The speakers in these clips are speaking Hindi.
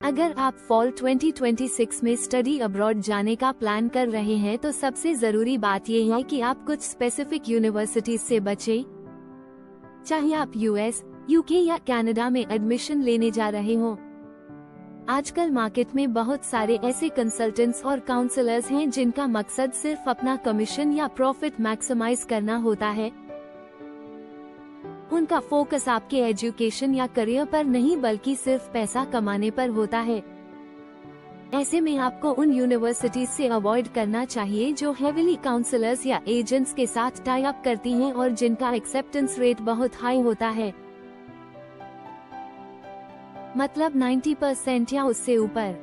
अगर आप फॉल 2026 में स्टडी अब्रॉड जाने का प्लान कर रहे हैं तो सबसे जरूरी बात यह है कि आप कुछ स्पेसिफिक यूनिवर्सिटीज से बचें। चाहे आप यूएस, यूके या कनाडा में एडमिशन लेने जा रहे हों। आजकल मार्केट में बहुत सारे ऐसे कंसल्टेंट्स और काउंसलर्स हैं जिनका मकसद सिर्फ अपना कमीशन या प्रॉफिट मैक्सिमाइज करना होता है। उनका फोकस आपके एजुकेशन या करियर पर नहीं बल्कि सिर्फ पैसा कमाने पर होता है। ऐसे में आपको उन यूनिवर्सिटीज से अवॉइड करना चाहिए जो हेविली काउंसलर्स या एजेंट्स के साथ टाई अप करती हैं और जिनका एक्सेप्टेंस रेट बहुत हाई होता है, मतलब 90% या उससे ऊपर।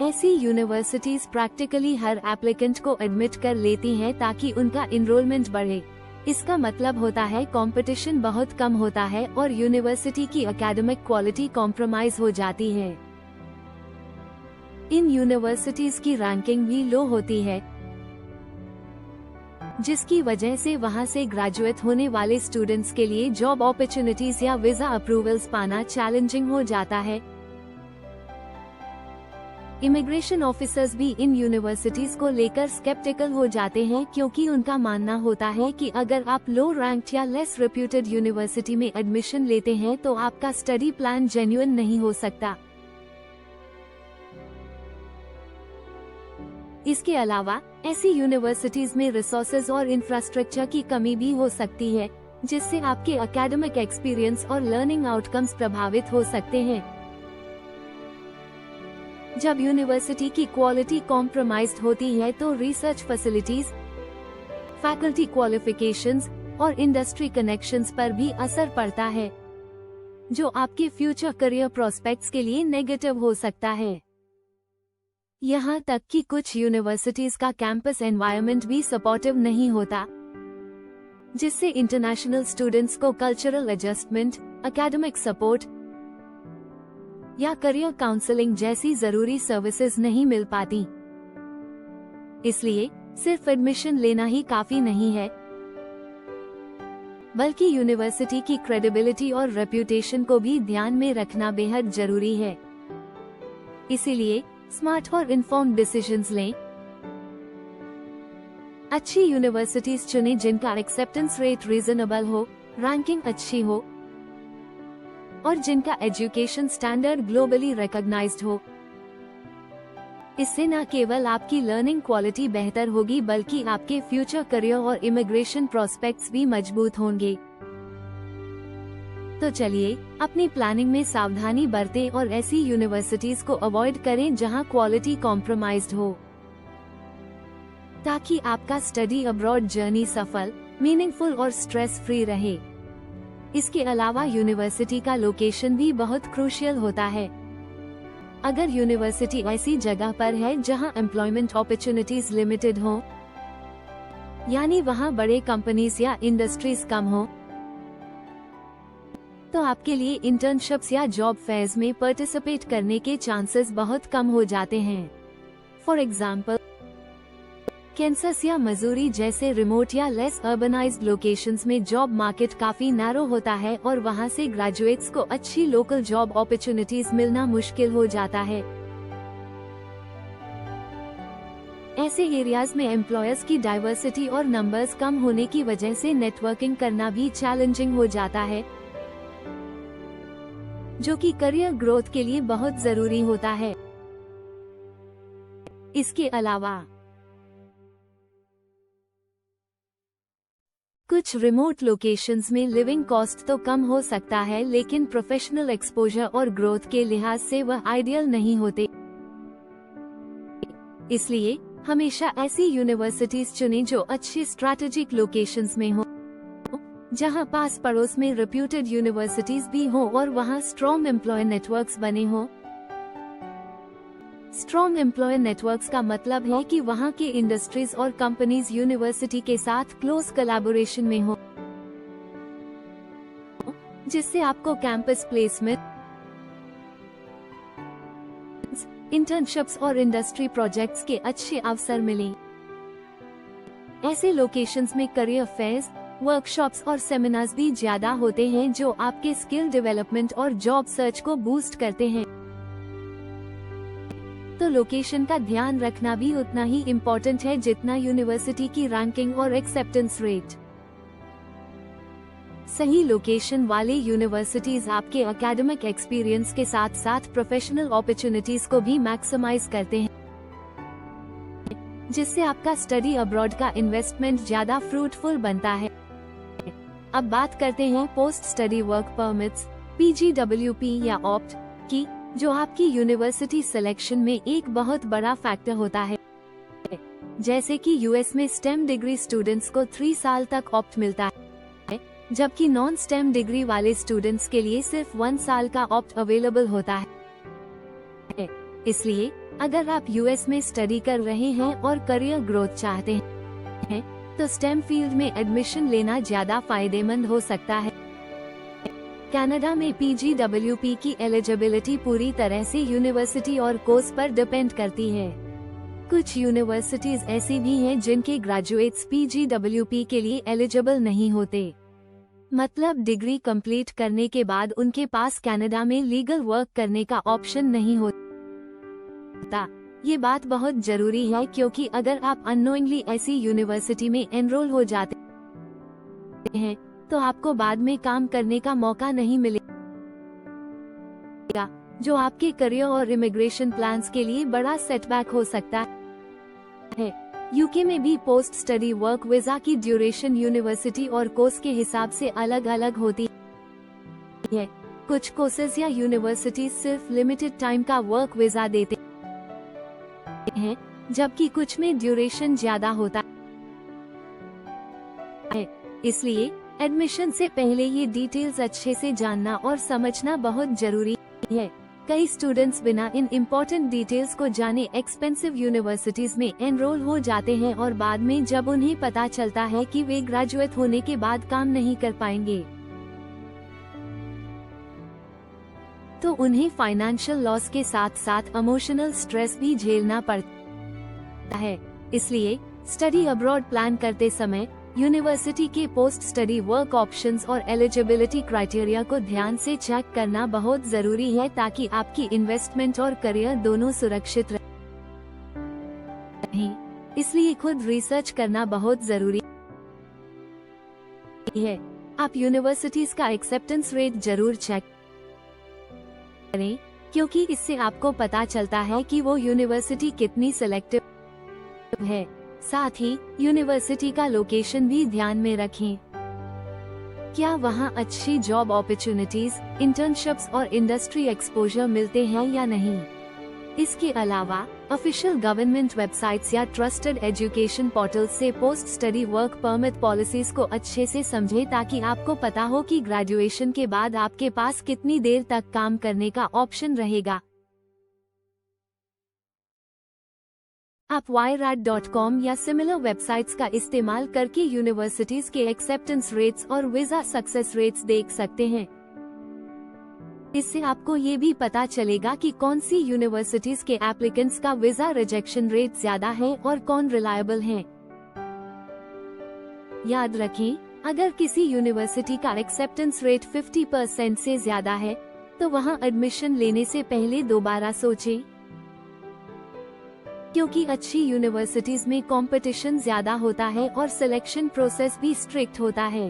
ऐसी यूनिवर्सिटीज प्रैक्टिकली हर एप्लीकेंट को एडमिट कर लेती हैं ताकि उनका इनरोलमेंट बढ़े। इसका मतलब होता है कंपटीशन बहुत कम होता है और यूनिवर्सिटी की एकेडमिक क्वालिटी कॉम्प्रोमाइज हो जाती है। इन यूनिवर्सिटीज की रैंकिंग भी लो होती है, जिसकी वजह से वहां से ग्रेजुएट होने वाले स्टूडेंट्स के लिए जॉब अपॉर्चुनिटीज या वीजा अप्रूवल्स पाना चैलेंजिंग हो जाता है। इमिग्रेशन ऑफिसर्स भी इन यूनिवर्सिटीज को लेकर स्केप्टिकल हो जाते हैं क्योंकि उनका मानना होता है कि अगर आप लो रैंक्ड या लेस रेप्यूटेड यूनिवर्सिटी में एडमिशन लेते हैं तो आपका स्टडी प्लान जेन्युइन नहीं हो सकता। इसके अलावा ऐसी यूनिवर्सिटीज में रिसोर्सेज और इंफ्रास्ट्रक्चर की कमी भी हो सकती है, जिससे आपके एकेडमिक एक्सपीरियंस और लर्निंग आउटकम्स प्रभावित हो सकते हैं। जब यूनिवर्सिटी की क्वालिटी कॉम्प्रोमाइज्ड होती है तो रिसर्च फैसिलिटीज, फैकल्टी क्वालिफिकेशंस और इंडस्ट्री कनेक्शंस पर भी असर पड़ता है, जो आपके फ्यूचर करियर प्रोस्पेक्ट्स के लिए नेगेटिव हो सकता है। यहाँ तक कि कुछ यूनिवर्सिटीज का कैंपस एनवायरनमेंट भी सपोर्टिव नहीं होता, जिससे इंटरनेशनल स्टूडेंट्स को कल्चरल एडजस्टमेंट, एकेडमिक सपोर्ट या करियर काउंसलिंग जैसी जरूरी सर्विसेज नहीं मिल पाती। इसलिए सिर्फ एडमिशन लेना ही काफी नहीं है, बल्कि यूनिवर्सिटी की क्रेडिबिलिटी और रेप्यूटेशन को भी ध्यान में रखना बेहद जरूरी है। इसीलिए स्मार्ट और इन्फॉर्म्ड डिसीजंस लें। अच्छी यूनिवर्सिटीज चुनें जिनका एक्सेप्टेंस रेट रीजनेबल हो, रैंकिंग अच्छी हो और जिनका एजुकेशन स्टैंडर्ड ग्लोबली रिकॉग्नाइज्ड हो। इससे न केवल आपकी लर्निंग क्वालिटी बेहतर होगी बल्कि आपके फ्यूचर करियर और इमिग्रेशन प्रोस्पेक्ट्स भी मजबूत होंगे। तो चलिए अपनी प्लानिंग में सावधानी बरतें और ऐसी यूनिवर्सिटीज को अवॉइड करें जहां क्वालिटी कॉम्प्रोमाइज्ड हो, ताकि आपका स्टडी अब्रॉड जर्नी सफल, मीनिंगफुल और स्ट्रेस फ्री रहे। इसके अलावा यूनिवर्सिटी का लोकेशन भी बहुत क्रूशियल होता है। अगर यूनिवर्सिटी ऐसी जगह पर है जहां एम्प्लॉयमेंट अपॉर्चुनिटीज लिमिटेड हो, यानी वहां बड़े कंपनीज या इंडस्ट्रीज कम हो, तो आपके लिए इंटर्नशिप्स या जॉब फेयर्स में पार्टिसिपेट करने के चांसेस बहुत कम हो जाते हैं। फॉर एग्जाम्पल, कैंसस या मसूरी जैसे रिमोट या लेस अर्बनाइज्ड लोकेशंस में जॉब मार्केट काफी नैरो होता है और वहां से ग्रेजुएट्स को अच्छी लोकल जॉब अपॉर्चुनिटीज मिलना मुश्किल हो जाता है। ऐसे एरियाज में एम्प्लॉयर्स की डाइवर्सिटी और नंबर्स कम होने की वजह से नेटवर्किंग करना भी चैलेंजिंग हो जाता है, जो कि करियर ग्रोथ के लिए बहुत जरूरी होता है। इसके अलावा कुछ रिमोट लोकेशंस में लिविंग कॉस्ट तो कम हो सकता है, लेकिन प्रोफेशनल एक्सपोजर और ग्रोथ के लिहाज से वह आइडियल नहीं होते। इसलिए हमेशा ऐसी यूनिवर्सिटीज चुनें जो अच्छी स्ट्रैटेजिक लोकेशंस में हो, जहां पास पड़ोस में रेप्यूटेड यूनिवर्सिटीज भी हो और वहां स्ट्रॉन्ग एम्प्लॉय नेटवर्क्स बने हों। स्ट्रॉन्ग एम्प्लॉयर नेटवर्क्स का मतलब है कि वहां के इंडस्ट्रीज और कंपनीज यूनिवर्सिटी के साथ क्लोज कोलैबोरेशन में हो, जिससे आपको कैंपस प्लेसमेंट, इंटर्नशिप्स और इंडस्ट्री प्रोजेक्ट्स के अच्छे अवसर मिलें। ऐसे लोकेशंस में करियर फेयर्स, वर्कशॉप्स और सेमिनार्स भी ज्यादा होते हैं जो आपके स्किल डेवलपमेंट और जॉब सर्च को बूस्ट करते हैं। तो लोकेशन का ध्यान रखना भी उतना ही इम्पोर्टेंट है जितना यूनिवर्सिटी की रैंकिंग और एक्सेप्टेंस रेट। सही लोकेशन वाले यूनिवर्सिटीज आपके एकेडमिक एक्सपीरियंस के साथ साथ प्रोफेशनल अपॉर्चुनिटीज को भी मैक्सिमाइज करते हैं, जिससे आपका स्टडी अब्रॉड का इन्वेस्टमेंट ज्यादा फ्रूटफुल बनता है। अब बात करते हैं post study work permits, PGWP या ऑप्ट की, जो आपकी यूनिवर्सिटी सिलेक्शन में एक बहुत बड़ा फैक्टर होता है। जैसे कि यूएस में स्टेम डिग्री स्टूडेंट्स को 3 साल तक ऑप्ट मिलता है, जबकि नॉन स्टेम डिग्री वाले स्टूडेंट्स के लिए सिर्फ 1 साल का ऑप्ट अवेलेबल होता है। इसलिए अगर आप यूएस में स्टडी कर रहे हैं और करियर ग्रोथ चाहते हैं, तो स्टेम फील्ड में एडमिशन लेना ज्यादा फायदेमंद हो सकता है। कनाडा में PGWP की एलिजिबिलिटी पूरी तरह से यूनिवर्सिटी और कोर्स पर डिपेंड करती है। कुछ यूनिवर्सिटीज ऐसी भी हैं जिनके ग्रेजुएट्स PGWP के लिए एलिजिबल नहीं होते, मतलब डिग्री कंप्लीट करने के बाद उनके पास कनाडा में लीगल वर्क करने का ऑप्शन नहीं होता। ये बात बहुत जरूरी है, क्योंकि अगर आप अननोइंगली ऐसी यूनिवर्सिटी में एनरोल हो जाते हैं तो आपको बाद में काम करने का मौका नहीं मिलेगा, जो आपके करियर और इमिग्रेशन प्लान्स के लिए बड़ा सेटबैक हो सकता है। यूके में भी पोस्ट स्टडी वर्क वीजा की ड्यूरेशन यूनिवर्सिटी और कोर्स के हिसाब से अलग अलग होती है। कुछ कोर्सेज या यूनिवर्सिटी सिर्फ लिमिटेड टाइम का वर्क वीजा देते हैं, जबकि कुछ में ड्यूरेशन ज्यादा होता है। इसलिए एडमिशन से पहले ये डिटेल्स अच्छे से जानना और समझना बहुत जरूरी है। कई स्टूडेंट्स बिना इन इम्पोर्टेंट डिटेल्स को जाने एक्सपेंसिव यूनिवर्सिटीज में एनरोल हो जाते हैं और बाद में जब उन्हें पता चलता है कि वे ग्रेजुएट होने के बाद काम नहीं कर पाएंगे, तो उन्हें फाइनेंशियल लॉस के साथ साथ इमोशनल स्ट्रेस भी झेलना पड़ता है। इसलिए स्टडी अब्रॉड प्लान करते समय यूनिवर्सिटी के पोस्ट स्टडी वर्क ऑप्शंस और एलिजिबिलिटी क्राइटेरिया को ध्यान से चेक करना बहुत जरूरी है, ताकि आपकी इन्वेस्टमेंट और करियर दोनों सुरक्षित रहें। इसलिए खुद रिसर्च करना बहुत जरूरी है। आप यूनिवर्सिटीज का एक्सेप्टेंस रेट जरूर चेक करें, क्योंकि इससे आपको पता चलता है कि वो यूनिवर्सिटी कितनी सिलेक्टिव है। साथ ही यूनिवर्सिटी का लोकेशन भी ध्यान में रखें। क्या वहाँ अच्छी जॉब अपॉर्चुनिटीज, इंटर्नशिप्स और इंडस्ट्री एक्सपोजर मिलते हैं या नहीं। इसके अलावा ऑफिशियल गवर्नमेंट वेबसाइट्स या ट्रस्टेड एजुकेशन पोर्टल से post study work permit policies को अच्छे से समझें, ताकि आपको पता हो कि ग्रेजुएशन के बाद आपके पास कितनी देर तक काम करने का ऑप्शन रहेगा। आप YRAD.com या सिमिलर वेबसाइट्स का इस्तेमाल करके यूनिवर्सिटीज के एक्सेप्टेंस रेट्स और वीजा सक्सेस रेट्स देख सकते हैं। इससे आपको ये भी पता चलेगा कि कौन सी यूनिवर्सिटीज के एप्लीकेंट्स का वीजा रिजेक्शन रेट ज्यादा है और कौन रिलायबल हैं। याद रखें, अगर किसी यूनिवर्सिटी का एक्सेप्टेंस रेट 50% से ज्यादा है, तो वहां एडमिशन लेने से पहले दोबारा सोचें, क्योंकि अच्छी यूनिवर्सिटीज में कंपटीशन ज्यादा होता है और सिलेक्शन प्रोसेस भी स्ट्रिक्ट होता है।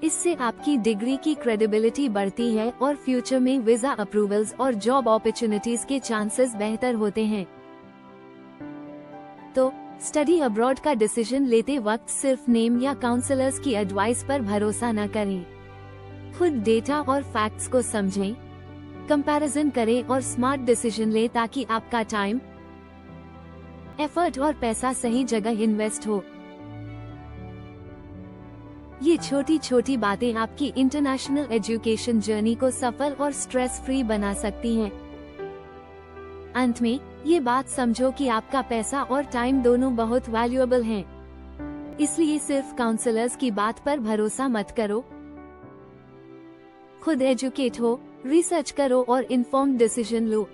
इससे आपकी डिग्री की क्रेडिबिलिटी बढ़ती है और फ्यूचर में वीजा अप्रूवल्स और जॉब अपॉर्चुनिटीज के चांसेस बेहतर होते हैं। तो स्टडी अब्रॉड का डिसीजन लेते वक्त सिर्फ नेम या काउंसलर्स की एडवाइस पर भरोसा न करें। खुद डेटा और फैक्ट्स को समझें, कंपैरिजन करें और स्मार्ट डिसीजन लें, ताकि आपका टाइम, एफर्ट और पैसा सही जगह इन्वेस्ट हो। ये छोटी छोटी बातें आपकी इंटरनेशनल एजुकेशन जर्नी को सफल और स्ट्रेस फ्री बना सकती हैं। अंत में ये बात समझो कि आपका पैसा और टाइम दोनों बहुत वैल्यूएबल हैं। इसलिए सिर्फ काउंसलर्स की बात पर भरोसा मत करो। खुद एजुकेट हो, रिसर्च करो और इन्फॉर्म्ड डिसीजन लो।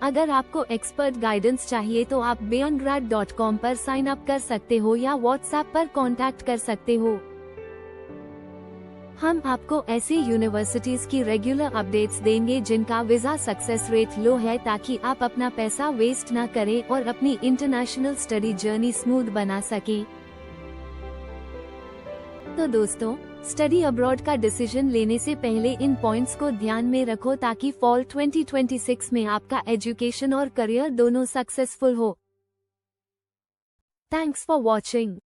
अगर आपको एक्सपर्ट गाइडेंस चाहिए तो आप beyondgrad.com पर साइन अप कर सकते हो या व्हाट्सएप पर कांटेक्ट कर सकते हो। हम आपको ऐसे यूनिवर्सिटीज की रेगुलर अपडेट्स देंगे जिनका वीजा सक्सेस रेट लो है, ताकि आप अपना पैसा वेस्ट ना करें और अपनी इंटरनेशनल स्टडी जर्नी स्मूथ बना सकें। तो दोस्तों, स्टडी अब्रॉड का डिसीजन लेने से पहले इन पॉइंट्स को ध्यान में रखो ताकि फॉल 2026 में आपका एजुकेशन और करियर दोनों सक्सेसफुल हो। Thanks for watching.